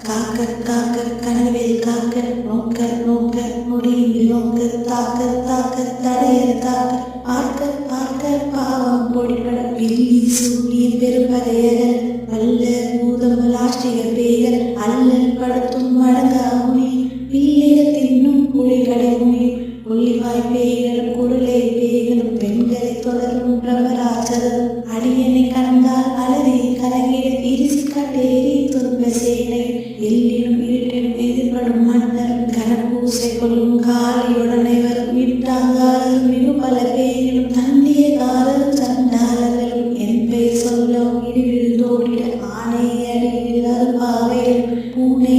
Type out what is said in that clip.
காக்க காக்க கனவில் காக்க நோக்க நோக்க முடிவில் நோக்க தாக்க தாக்க தடைய தாக்க பார்க்க பார்க்க பாவம் பொடிபட பில்லி சூரிய பெரும்பகையர வல்ல பூதம் லாஷ்டிக பேய்கள் அல்லல் படுத்தும் மடங்கா முனி பிள்ளைகள் தின்னும் புலிகளை முனி புள்ளிவாய் பேய்களும் குருளை பேய்களும் பெண்களை தொடரும் பிரமராஜரும் அடியனை கண்டால் அலறி கலங்கிட இரிசி கட்டேறி துன்ப சேனை எல்லினும் இருட்டினும் எதிர்படும் மன்னரும் கனப்பூசை கொள்ளும் காலியுடனே வரும் இட்டாங்காலும் மிகு பல பேய்களும் தண்டிய காலம் சண்டாளர்களும் என் பெயர் சொல்லவும் இடிவிழு தோடிட ஆணை அடிவில் அருபாவையில் பூனை